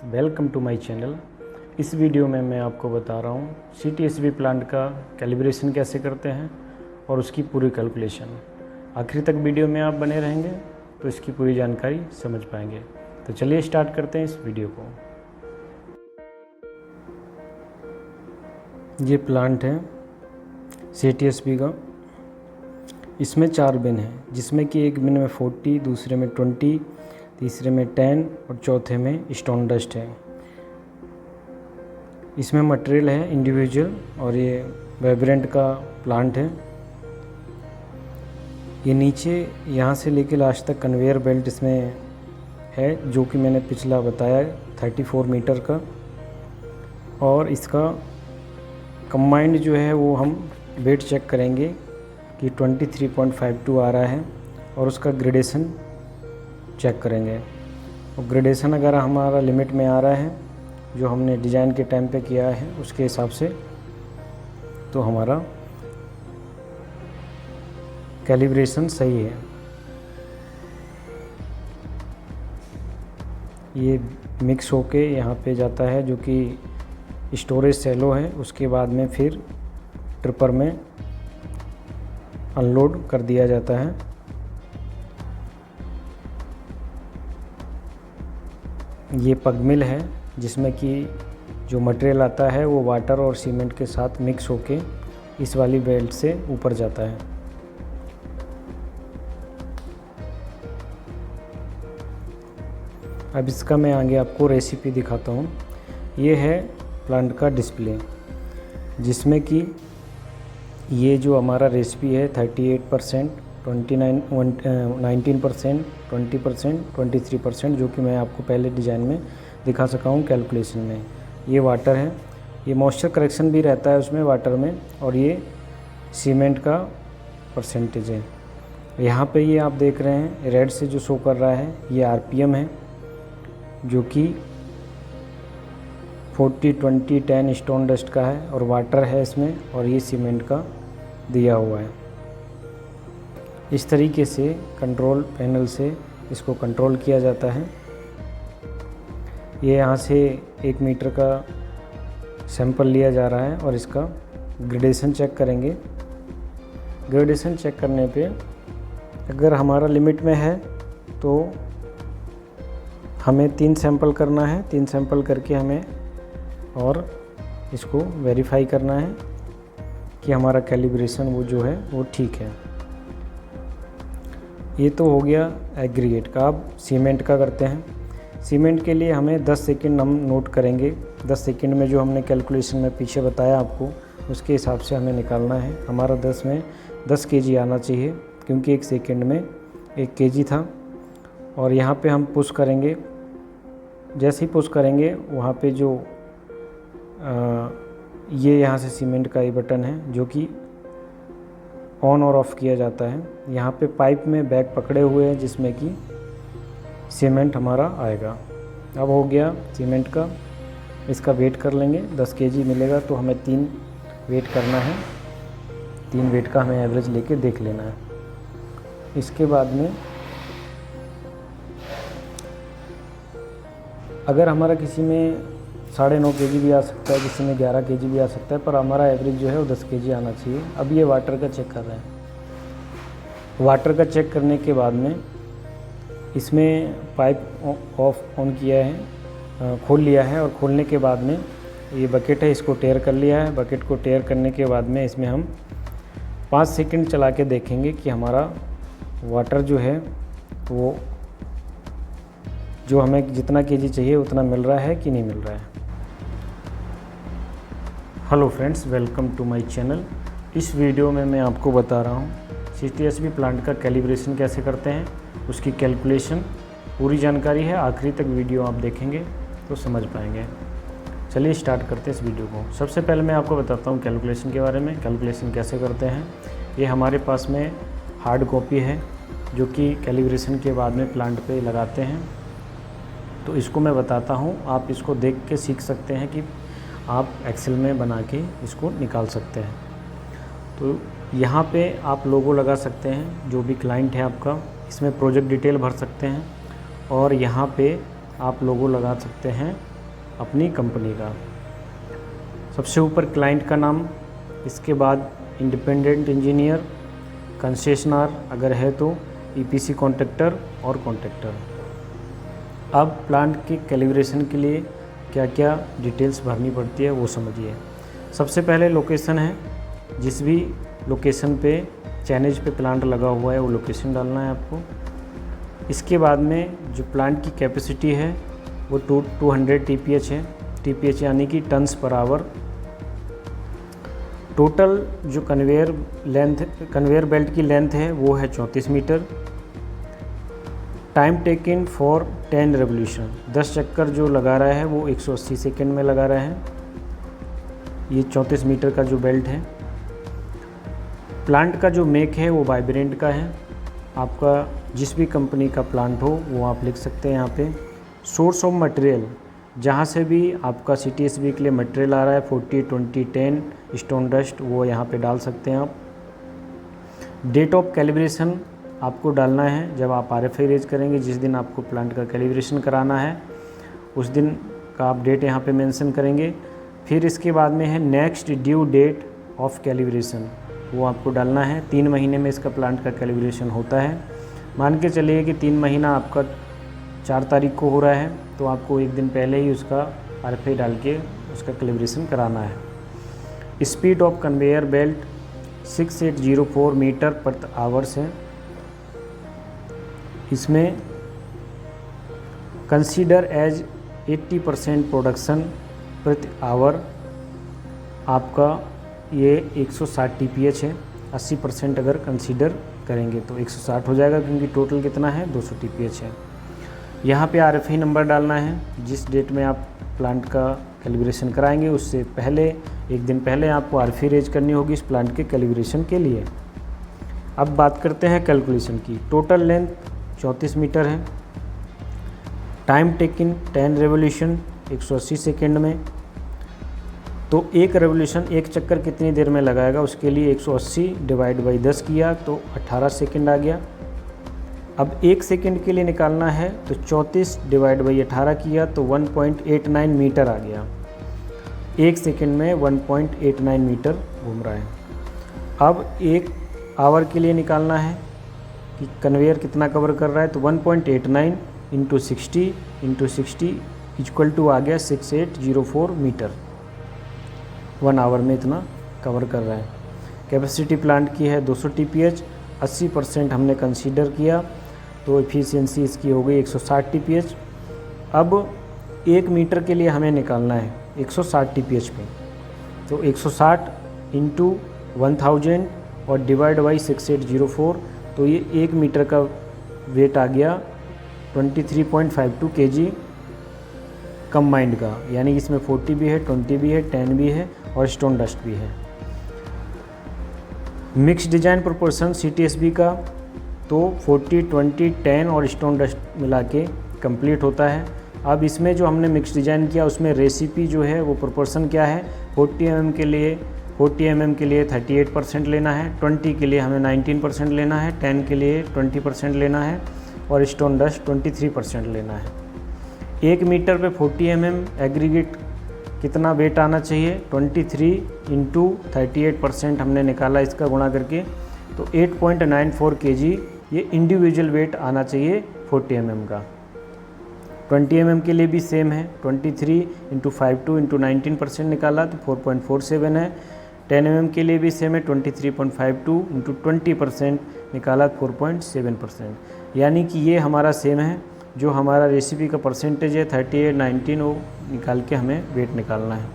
Welcome to my channel. इस video में मैं आपको बता रहा हूँ CTSV प्लांट का कैलिब्रेशन कैसे करते हैं और उसकी पूरी कैलकुलेशन। आखिर तक वीडियो में आप बने रहेंगे तो इसकी पूरी जानकारी समझ पाएंगे। तो चलिए स्टार्ट करते हैं इस वीडियो को। ये प्लांट है CTSV का। इसमें 4 बिन हैं, जिसमें कि एक बिन में 40, दूसरे में 20, तीसरे में 10 और चौथे में स्टोन डस्ट है। इसमें मटेरियल है इंडिविजुअल और ये वाइब्रेंट का प्लांट है। ये नीचे यहाँ से लेके लास्ट तक कन्वेयर बेल्ट इसमें है, जो कि मैंने पिछला बताया 34 मीटर का। और इसका कंबाइंड जो है वो हम वेट चेक करेंगे कि 23.52 आ रहा है और उसका ग्रेडेशन चेक करेंगे। और ग्रेडेशन अगर हमारा लिमिट में आ रहा है जो हमने डिज़ाइन के टाइम पे किया है उसके हिसाब से, तो हमारा कैलिब्रेशन सही है। ये मिक्स होके यहाँ पे जाता है, जो कि स्टोरेज सेलो है। उसके बाद में फिर ट्रिपर में अनलोड कर दिया जाता है। ये पग मिल है, जिसमें कि जो मटेरियल आता है वो वाटर और सीमेंट के साथ मिक्स होके इस वाली बेल्ट से ऊपर जाता है। अब इसका मैं आगे आपको रेसिपी दिखाता हूँ। ये है प्लांट का डिस्प्ले, जिसमें कि ये जो हमारा रेसिपी है 38%, 19%, 20%, 23%, जो कि मैं आपको पहले डिज़ाइन में दिखा सका हूँ कैलकुलेशन में। ये वाटर है, ये मॉइस्चर करेक्शन भी रहता है उसमें वाटर में, और ये सीमेंट का परसेंटेज है। यहाँ पे ये आप देख रहे हैं रेड से जो शो कर रहा है ये RPM है, जो कि 40, 20, 10 स्टोन डस्ट का है और वाटर है इसमें, और ये सीमेंट का दिया हुआ है। इस तरीके से कंट्रोल पैनल से इसको कंट्रोल किया जाता है। ये यहाँ से 1 मीटर का सैंपल लिया जा रहा है और इसका ग्रेडेशन चेक करेंगे। ग्रेडेशन चेक करने पे अगर हमारा लिमिट में है तो हमें 3 सैंपल करना है। 3 सैंपल करके हमें और इसको वेरीफाई करना है कि हमारा कैलिब्रेशन वो जो है वो ठीक है। ये तो हो गया एग्रीगेट का। अब सीमेंट का करते हैं। सीमेंट के लिए हमें 10 सेकंड हम नोट करेंगे। 10 सेकंड में जो हमने कैलकुलेशन में पीछे बताया आपको, उसके हिसाब से हमें निकालना है। हमारा 10 में 10 kg आना चाहिए, क्योंकि 1 सेकंड में 1 kg था। और यहाँ पे हम पुश करेंगे। जैसे ही पुश करेंगे वहाँ पे जो ये यहाँ से सीमेंट का ये बटन है, जो कि ऑन और ऑफ़ किया जाता है। यहाँ पे पाइप में बैग पकड़े हुए हैं, जिसमें कि सीमेंट हमारा आएगा। अब हो गया सीमेंट का। इसका वेट कर लेंगे। 10 kg मिलेगा तो हमें 3 वेट करना है। 3 वेट का हमें एवरेज लेके देख लेना है। इसके बाद में अगर हमारा किसी में 9.5 kg भी आ सकता है, किसी में 11 kg भी आ सकता है, पर हमारा एवरेज जो है वो 10 kg आना चाहिए। अब ये वाटर का चेक कर रहे हैं। वाटर का चेक करने के बाद में इसमें पाइप ऑन किया है, खोल लिया है, और खोलने के बाद में ये बकेट है, इसको टेयर कर लिया है। बकेट को टेयर करने के बाद में इसमें हम 5 सेकंड चला के देखेंगे कि हमारा वाटर जो है वो जो हमें जितना kg चाहिए उतना मिल रहा है कि नहीं मिल रहा है। Hello friends, welcome to my channel. इस वीडियो में मैं आपको बता रहा हूँ CTSV प्लांट का कैलिब्रेशन कैसे करते हैं, उसकी कैलकुलेशन पूरी जानकारी है। आखिरी तक वीडियो आप देखेंगे तो समझ पाएंगे। चलिए स्टार्ट करते हैं इस वीडियो को। सबसे पहले मैं आपको बताता हूँ कैलकुलेशन के बारे में, कैलकुलेशन कैसे करते हैं। ये हमारे पास में हार्ड कॉपी है, जो कि कैलिब्रेशन के बाद में प्लांट पे लगाते हैं। तो इसको मैं बताता हूँ, आप इसको देख के सीख सकते हैं कि आप एक्सेल में बना के इसको निकाल सकते हैं। तो यहाँ पे आप लोगो लगा सकते हैं, जो भी क्लाइंट है आपका। इसमें प्रोजेक्ट डिटेल भर सकते हैं, और यहाँ पे आप लोगो लगा सकते हैं अपनी कंपनी का। सबसे ऊपर क्लाइंट का नाम, इसके बाद इंडिपेंडेंट इंजीनियर, कंसेशनर अगर है तो, ईपीसी कॉन्ट्रैक्टर और कॉन्ट्रैक्टर। अब प्लांट के कैलिब्रेशन के लिए क्या क्या डिटेल्स भरनी पड़ती है वो समझिए। सबसे पहले लोकेशन है, जिस भी लोकेशन पे चैनेज पे प्लांट लगा हुआ है वो लोकेशन डालना है आपको। इसके बाद में जो प्लांट की कैपेसिटी है वो 200 TPH है, TPH यानी कि टन्स पर आवर। टोटल जो कन्वेयर बेल्ट की लेंथ है वो है 34 metre. Time taken for 10 revolution, 10 चक्कर जो लगा रहा है वो 180 सेकेंड में लगा रहा है। ये 34 मीटर का जो बेल्ट है। प्लांट का जो मेक है वो वाइब्रेंट का है। आपका जिस भी कंपनी का प्लांट हो वो आप लिख सकते हैं यहाँ पे। सोर्स ऑफ मटेरियल, जहाँ से भी आपका CTSB के लिए मटेरियल आ रहा है 40, 20, 10 स्टोन डस्ट, वो यहाँ पे डाल सकते हैं आप। डेट ऑफ कैलिब्रेशन आपको डालना है जब आप RFI रेज करेंगे, जिस दिन आपको प्लांट का कैलिब्रेशन कराना है उस दिन का आप डेट यहाँ पे मेंशन करेंगे। फिर इसके बाद में है next due date of calibration, वो आपको डालना है। 3 महीने में इसका प्लांट का कैलिब्रेशन होता है। मान के चलिए कि 3 महीना आपका 4 तारीख को हो रहा है, तो आपको एक दिन पहले ही उसका RFI डाल के उसका कैलिब्रेशन कराना है। Speed of conveyor belt 6804 metre per hours है। इसमें कंसीडर एज 80% प्रोडक्शन प्रति आवर, आपका ये 160 TPH है। 80% अगर कंसीडर करेंगे तो 160 हो जाएगा, क्योंकि टोटल कितना है 200 TPH है। यहाँ पे RFI नंबर डालना है। जिस डेट में आप प्लांट का कैलिब्रेशन कराएंगे उससे पहले, एक दिन पहले आपको RFI रेज करनी होगी इस प्लांट के कैलिब्रेशन के लिए। अब बात करते हैं कैलकुलेशन की। टोटल लेंथ 34 मीटर है। टाइम टेकिन 10 रेवोल्यूशन 180 सेकेंड में। तो एक रेवोल्यूशन, एक चक्कर कितनी देर में लगाएगा, उसके लिए 180 डिवाइड बाई 10 किया तो 18 सेकेंड आ गया। अब 1 सेकेंड के लिए निकालना है तो 34 डिवाइड बाई 18 किया तो 1.89 मीटर आ गया। 1 सेकेंड में 1.89 मीटर घूम रहा है। अब 1 आवर के लिए निकालना है कि कन्वेयर कितना कवर कर रहा है, तो 1.89 इंटू 60 इक्वल टू आ गया 6804 मीटर। 1 आवर में इतना कवर कर रहा है। कैपेसिटी प्लांट की है 200 TPH, 80% हमने कंसीडर किया तो एफिशिएंसी इसकी हो गई 160 TPH। अब 1 मीटर के लिए हमें निकालना है 160 TPH पे, तो 160 इंटू 1000 और डिवाइड बाई 6804, तो ये 1 मीटर का वेट आ गया 23.52 kg कंबाइंड का, यानी इसमें 40 भी है, 20 भी है, 10 भी है और स्टोन डस्ट भी है। मिक्स डिजाइन प्रोपोर्शन CTSB का तो 40, 20, 10 और स्टोन डस्ट मिला के कम्प्लीट होता है। अब इसमें जो हमने मिक्स डिजाइन किया उसमें रेसिपी जो है वो प्रोपोर्शन क्या है, 40 mm के लिए 38% लेना है, 20 के लिए हमें 19% लेना है, 10 के लिए 20% लेना है और स्टोन डस्ट 23% लेना है। 1 मीटर पे 40 mm एग्रीगेट कितना वेट आना चाहिए, 23 इंटू 38% हमने निकाला इसका गुणा करके, तो 8.94 kg ये इंडिविजुअल वेट आना चाहिए 40 mm का। 20 mm के लिए भी सेम है, 23 इंटू 52 इंटू 19% निकाला तो 4.47 है। 10 mm के लिए भी सेम है, 23.52 इंटू 20% निकाला 4.7%, यानी कि ये हमारा सेम है। जो हमारा रेसिपी का परसेंटेज है 38, 19 वो निकाल के हमें वेट निकालना है।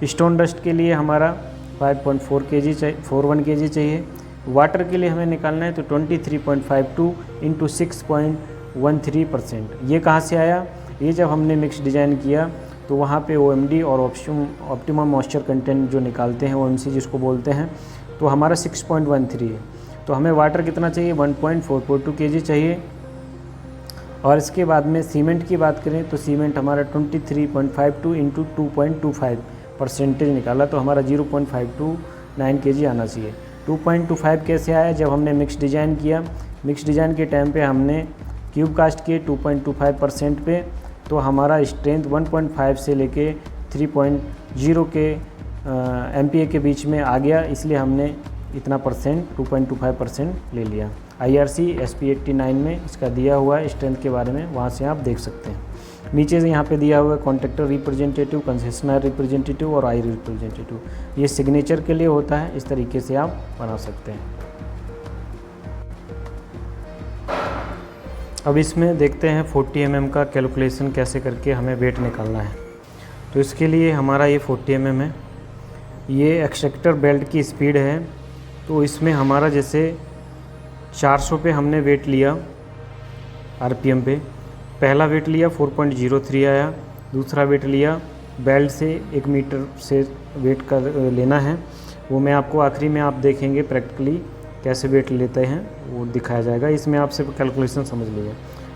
स्टोन डस्ट के लिए हमारा 5.4 kg चाहिए, 41 kg चाहिए। वाटर के लिए हमें निकालना है तो 23.52 इंटू 6.13%। ये कहाँ से आया, ये जब हमने मिक्स डिज़ाइन किया तो वहाँ पे OMD और ऑप्टिमम मॉइस्चर कंटेंट जो निकालते हैं OMC जिसको बोलते हैं, तो हमारा 6.13 है। तो हमें वाटर कितना चाहिए, 1.442 kg चाहिए। और इसके बाद में सीमेंट की बात करें तो सीमेंट हमारा 23.52 इंटू 2.25% निकाला तो हमारा 0.529 kg आना चाहिए। 2.25 कैसे आया, जब हमने मिक्स डिज़ाइन किया, मिक्स डिज़ाइन के टाइम पे हमने क्यूब कास्ट किए 2.25% पे, तो हमारा स्ट्रेंथ 1.5 से लेके 3.0 के MPa के बीच में आ गया, इसलिए हमने इतना परसेंट 2.25% ले लिया। IRC SP89 में इसका दिया हुआ है स्ट्रेंथ के बारे में, वहाँ से आप देख सकते हैं। नीचे से यहाँ पे दिया हुआ है कॉन्ट्रैक्टर रिप्रेजेंटेटिव, कंसेशनर रिप्रेजेंटेटिव और आई रिप्रेजेंटेटिव। ये सिग्नेचर के लिए होता है, इस तरीके से आप बना सकते हैं। अब इसमें देखते हैं 40 mm का कैलकुलेशन कैसे करके हमें वेट निकालना है। तो इसके लिए हमारा ये 40 mm है, ये एक्सट्रैक्टर बेल्ट की स्पीड है। तो इसमें हमारा जैसे 400 पे हमने वेट लिया RPM पे, पहला वेट लिया 4.03 आया, दूसरा वेट लिया बेल्ट से 1 मीटर से वेट कर लेना है, वो मैं आपको आखिरी में आप देखेंगे प्रैक्टिकली कैसे वेट लेते हैं वो दिखाया जाएगा। इसमें आप सिर्फ कैलकुलेशन समझ लीजिए।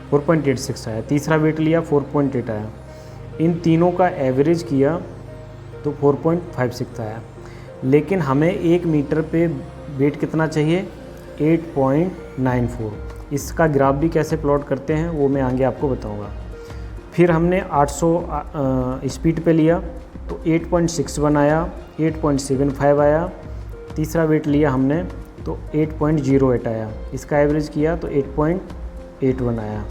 4.86 आया, तीसरा वेट लिया 4.8 आया, इन तीनों का एवरेज किया तो 4.56 आया। लेकिन हमें 1 मीटर पे वेट कितना चाहिए, 8.94। इसका ग्राफ भी कैसे प्लॉट करते हैं वो मैं आगे आपको बताऊंगा। फिर हमने 800 स्पीड पे लिया तो 8.61 आया, 8.75 आया, तीसरा वेट लिया हमने तो 8.08 आया, इसका एवरेज किया तो 8.81 आया।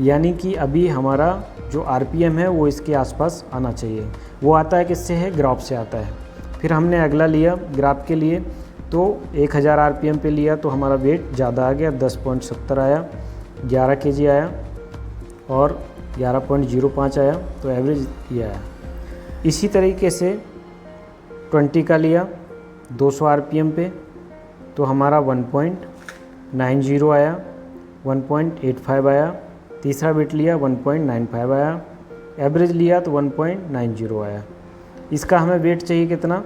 यानी कि अभी हमारा जो RPM है वो इसके आसपास आना चाहिए। वो आता है किससे है, ग्राफ से आता है। फिर हमने अगला लिया ग्राफ के लिए तो 1000 RPM पे लिया तो हमारा वेट ज़्यादा आ गया, 10.70 आया, 11 kg आया और 11.05 आया, तो एवरेज ये आया। इसी तरीके से 20 का लिया 200 RPM पे तो हमारा 1.90 आया, 1.85 आया, तीसरा वेट लिया 1.95 आया, एवरेज लिया तो 1.90 आया। इसका हमें वेट चाहिए कितना,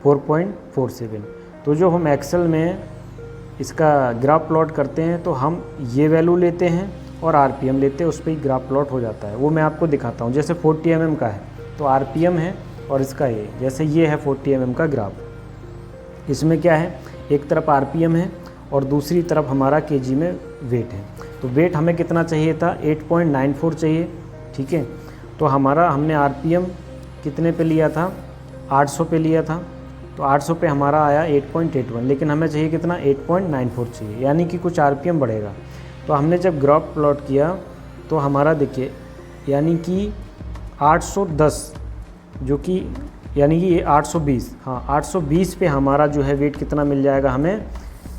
4.47। तो जो हम एक्सेल में इसका ग्राफ प्लॉट करते हैं तो हम ये वैल्यू लेते हैं और RPM लेते हैं, उस पर ही ग्राफ प्लॉट हो जाता है। वो मैं आपको दिखाता हूँ। जैसे 40 mm का है तो RPM है और इसका ये, जैसे ये है 40 mm का ग्राफ। इसमें क्या है, एक तरफ RPM है और दूसरी तरफ हमारा kg में वेट है। तो वेट हमें कितना चाहिए था, 8.94 चाहिए, ठीक है। तो हमारा हमने RPM कितने पे लिया था, 800 पे लिया था, तो 800 पे हमारा आया 8.81, लेकिन हमें चाहिए कितना, 8.94 चाहिए, यानी कि कुछ RPM बढ़ेगा। तो हमने जब ग्राफ प्लॉट किया तो हमारा देखिए, यानी कि 810 जो कि यानी कि ये 820, हाँ 820 पे हमारा जो है वेट कितना मिल जाएगा, हमें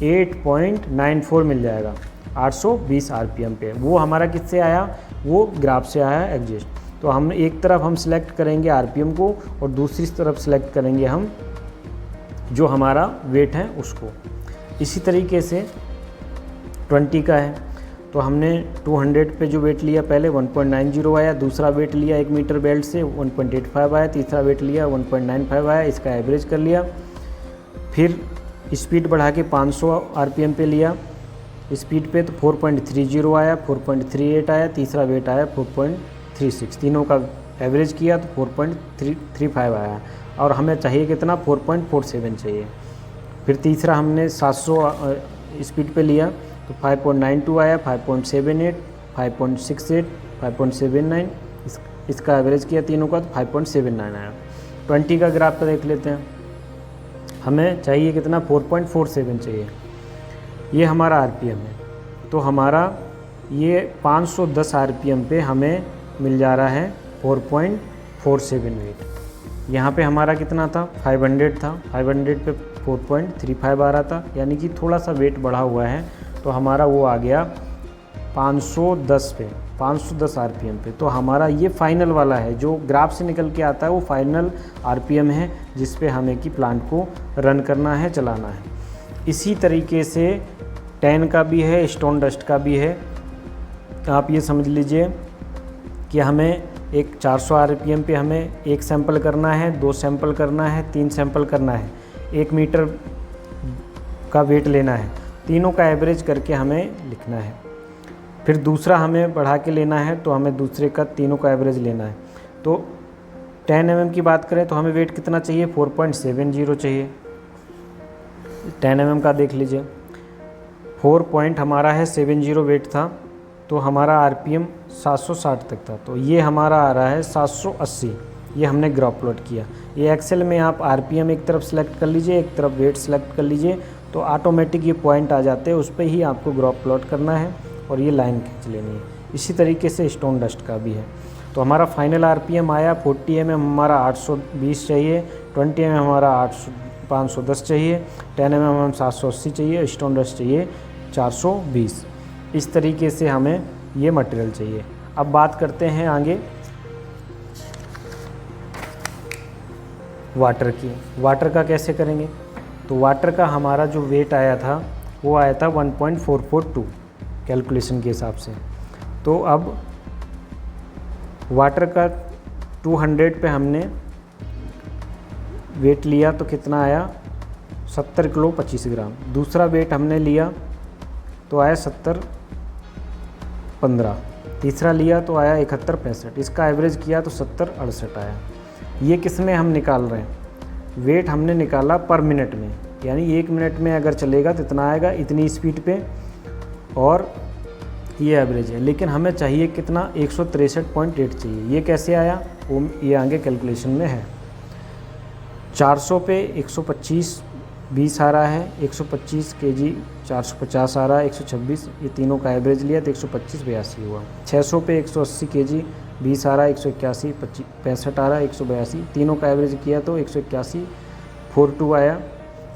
8.94 मिल जाएगा 820 RPM पे। वो हमारा किससे आया, वो ग्राफ से आया एग्जिस्ट। तो हम एक तरफ हम सिलेक्ट करेंगे RPM को और दूसरी तरफ सिलेक्ट करेंगे हम जो हमारा वेट है उसको। इसी तरीके से 20 का है तो हमने 200 पे जो वेट लिया पहले 1.90 आया, दूसरा वेट लिया 1 मीटर बेल्ट से 1.85 आया, तीसरा वेट लिया 1.95 आया, इसका एवरेज कर लिया। फिर स्पीड बढ़ा के 500 RPM पे लिया स्पीड पे तो 4.30 आया, 4.38 आया, तीसरा वेट आया 4.36, तीनों का एवरेज किया तो 4.35 आया और हमें चाहिए कितना, 4.47 चाहिए। फिर तीसरा हमने 700 स्पीड पे लिया तो 5.92 आया, 5.78, 5.68, 5.79, इसका एवरेज किया तीनों का तो 5.79 आया। 20 का ग्राफ पे देख लेते हैं, हमें चाहिए कितना, 4.47 चाहिए। ये हमारा RPM है, तो हमारा ये 510 RPM पे हमें मिल जा रहा है 4.47 वेट। यहाँ पे हमारा कितना था, 500 था, 500 पे 4.35 आ रहा था, यानी कि थोड़ा सा वेट बढ़ा हुआ है तो हमारा वो आ गया 510 पे, 510 RPM पे। तो हमारा ये फाइनल वाला है जो ग्राफ से निकल के आता है, वो फाइनल RPM है जिस पे हमें कि प्लांट को रन करना है, चलाना है। इसी तरीके से 10 का भी है, स्टोन डस्ट का भी है। आप ये समझ लीजिए कि हमें एक 400 RPM पे हमें 1 सैंपल करना है, 2 सैंपल करना है, 3 सैंपल करना है, 1 मीटर का वेट लेना है, तीनों का एवरेज करके हमें लिखना है। फिर दूसरा हमें बढ़ा के लेना है तो हमें दूसरे का तीनों का एवरेज लेना है। तो 10 mm की बात करें तो हमें वेट कितना चाहिए, 4.70 चाहिए। 10 mm का देख लीजिए, 4 पॉइंट हमारा है 70 वेट था तो हमारा आरपीएम 760 तक था, तो ये हमारा आ रहा है 780। ये हमने ग्राफ प्लॉट किया। ये एक्सेल में आप आरपीएम एक तरफ सेलेक्ट कर लीजिए, एक तरफ वेट सेलेक्ट कर लीजिए, तो ऑटोमेटिक ये पॉइंट आ जाते हैं, उस पर ही आपको ग्राफ प्लॉट करना है और ये लाइन खींच लेनी है। इसी तरीके से स्टोन डस्ट का भी है। तो हमारा फाइनल आरपीएम आया 40 mm हमारा 820 चाहिए, 20 mm हमारा 510 चाहिए, 10 mm हम 780 चाहिए, स्टोन डस्ट चाहिए 420। इस तरीके से हमें ये मटेरियल चाहिए। अब बात करते हैं आगे वाटर की। वाटर का कैसे करेंगे? तो वाटर का हमारा जो वेट आया था वो आया था 1.442 कैलकुलेशन के हिसाब से। तो अब वाटर का 200 पे हमने वेट लिया तो कितना आया 70 किलो 25 ग्राम। दूसरा वेट हमने लिया तो आया 70 15। तीसरा लिया तो आया 71 65। इसका एवरेज किया तो 70 68 आया। ये किस में हम निकाल रहे हैं? वेट हमने निकाला पर मिनट में, यानी 1 मिनट में अगर चलेगा तो इतना आएगा, इतनी स्पीड पे, और ये एवरेज है। लेकिन हमें चाहिए कितना 163.8 चाहिए। ये कैसे आया वो ये आगे कैलकुलेशन में है। 400 पे 125 20 आ रहा है, 125 kg 450 आ रहा है, 126, ये तीनों का एवरेज लिया तो 125 82 हुआ। 600 पे 180 kg 20 आ रहा है, 181 65 आ रहा है, 182, तीनों का एवरेज किया तो 181 42 आया।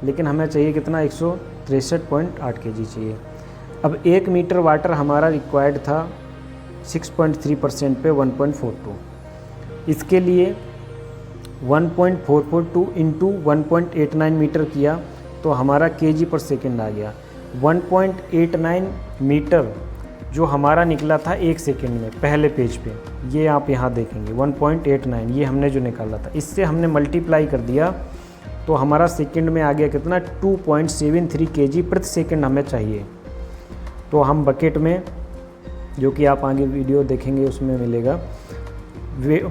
लेकिन हमें चाहिए कितना 163.8 kg चाहिए। अब 1 मीटर वाटर हमारा रिक्वायर्ड था 6.3% पे 1.42। इसके लिए 1.442 इंटू 1.89 मीटर किया तो हमारा kg पर सेकेंड आ गया। 1.89 मीटर जो हमारा निकला था 1 सेकेंड में पहले पेज पे, ये आप यहाँ देखेंगे 1.89 ये हमने जो निकाला था, इससे हमने मल्टीप्लाई कर दिया तो हमारा सेकेंड में आ गया कितना 2.73 kg प्रति सेकेंड हमें चाहिए। तो हम बकेट में, जो कि आप आगे वीडियो देखेंगे उसमें मिलेगा,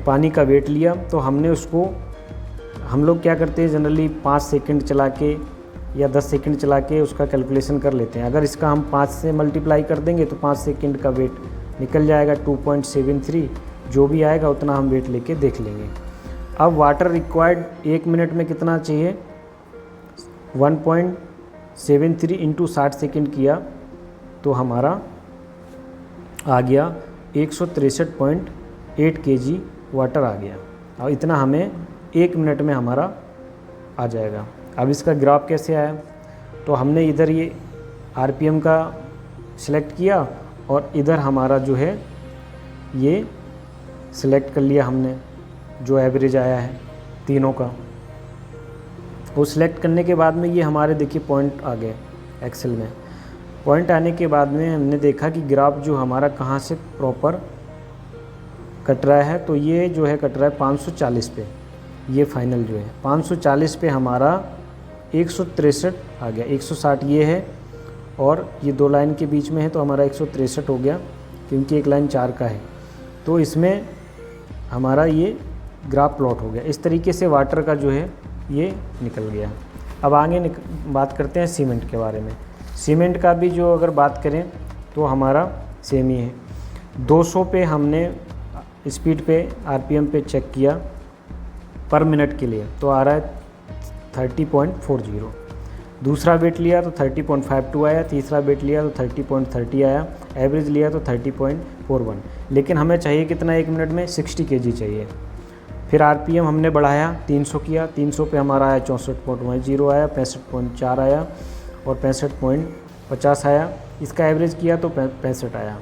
पानी का वेट लिया तो हमने उसको, हम लोग क्या करते हैं जनरली 5 सेकंड चला के या 10 सेकंड चला के उसका कैलकुलेशन कर लेते हैं। अगर इसका हम 5 से मल्टीप्लाई कर देंगे तो 5 सेकंड का वेट निकल जाएगा 2.73, जो भी आएगा उतना हम वेट लेके देख लेंगे। अब वाटर रिक्वायर्ड 1 मिनट में कितना चाहिए 1.73 इंटू 60 सेकेंड किया तो हमारा आ गया 163.8 kg वाटर आ गया। और इतना हमें 1 मिनट में हमारा आ जाएगा। अब इसका ग्राफ कैसे आया? तो हमने इधर ये आरपीएम का सिलेक्ट किया और इधर हमारा जो है ये सिलेक्ट कर लिया हमने, जो एवरेज आया है तीनों का। वो सिलेक्ट करने के बाद में ये हमारे देखिए पॉइंट आ गए एक्सेल में। पॉइंट आने के बाद में हमने देखा कि ग्राफ जो हमारा कहाँ से प्रॉपर कट रहा है, तो ये जो है कट रहा है 540 पे। ये फाइनल जो है 540 पे हमारा 163 आ गया। 160 ये है और ये 2 लाइन के बीच में है तो हमारा 163 हो गया, क्योंकि एक लाइन 4 का है। तो इसमें हमारा ये ग्राफ प्लॉट हो गया। इस तरीके से वाटर का जो है ये निकल गया। अब आगे बात करते हैं सीमेंट के बारे में। सीमेंट का भी जो अगर बात करें तो हमारा सेम ही है। 200 पे हमने स्पीड पे आरपीएम पे चेक किया पर मिनट के लिए तो आ रहा है 30.40। दूसरा वेट लिया तो 30.52 आया, तीसरा वेट लिया तो 30.30 आया, एवरेज लिया तो 30.41। लेकिन हमें चाहिए कितना 1 मिनट में 60 kg चाहिए। फिर आरपीएम हमने बढ़ाया 300 किया, 300 पे हमारा आया 64.10 आया, 65.4 आया और 65.50 आया। इसका एवरेज किया तो 65 आया।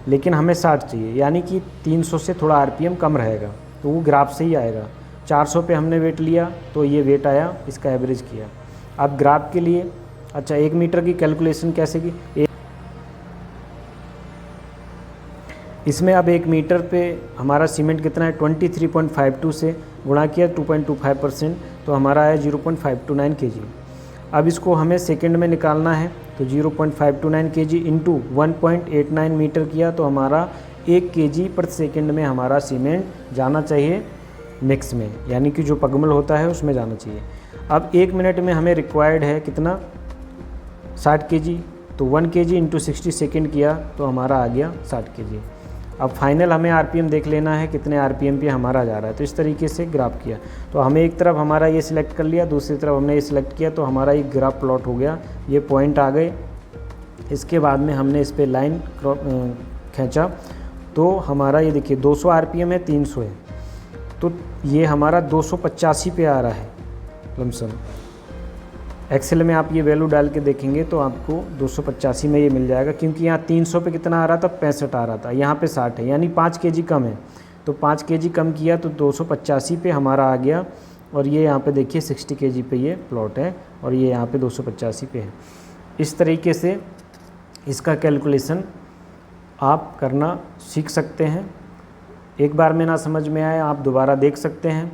लेकिन हमें 60 चाहिए, यानी कि 300 से थोड़ा आरपीएम कम रहेगा तो वो ग्राफ से ही आएगा। 400 पे हमने वेट लिया तो ये वेट आया, इसका एवरेज किया। अब ग्राफ के लिए अच्छा 1 मीटर की कैलकुलेशन कैसे की? इसमें अब 1 मीटर पे हमारा सीमेंट कितना है 23.52 से गुणा किया 2.25% तो हमारा आया 0.529 kg। अब इसको हमें सेकंड में निकालना है तो 0.529 kg इंटू 1.89 मीटर किया तो हमारा 1 kg प्रति सेकंड में हमारा सीमेंट जाना चाहिए मिक्स में, यानी कि जो पगमल होता है उसमें जाना चाहिए। अब 1 मिनट में हमें रिक्वायर्ड है कितना 60 kg, तो 60 kg इंटू 1.89 तो 1 kg इंटू 60 सेकेंड किया तो हमारा आ गया 60 kg। अब फाइनल हमें आरपीएम देख लेना है कितने आरपीएम पे हमारा जा रहा है। तो इस तरीके से ग्राफ किया, तो हमें एक तरफ हमारा ये सिलेक्ट कर लिया, दूसरी तरफ हमने ये सिलेक्ट किया, तो हमारा एक ग्राफ प्लॉट हो गया, ये पॉइंट आ गए। इसके बाद में हमने इस पर लाइन खींचा, तो हमारा ये देखिए 200 आरपीएम है, 300 है, तो ये हमारा 285 पे आ रहा है लमसम। एक्सेल में आप ये वैल्यू डाल के देखेंगे तो आपको 285 में ये मिल जाएगा, क्योंकि यहाँ 300 पे कितना आ रहा था, 65 आ रहा था, यहाँ पे 60 है, यानी 5 kg कम है। तो 5 kg कम किया तो 285 पे हमारा आ गया, और ये यहाँ पे देखिए 60 kg पे ये प्लॉट है, और ये यहाँ पे 285 पे है। इस तरीके से इसका कैलकुलेशन आप करना सीख सकते हैं। एक बार में ना समझ में आए आप दोबारा देख सकते हैं।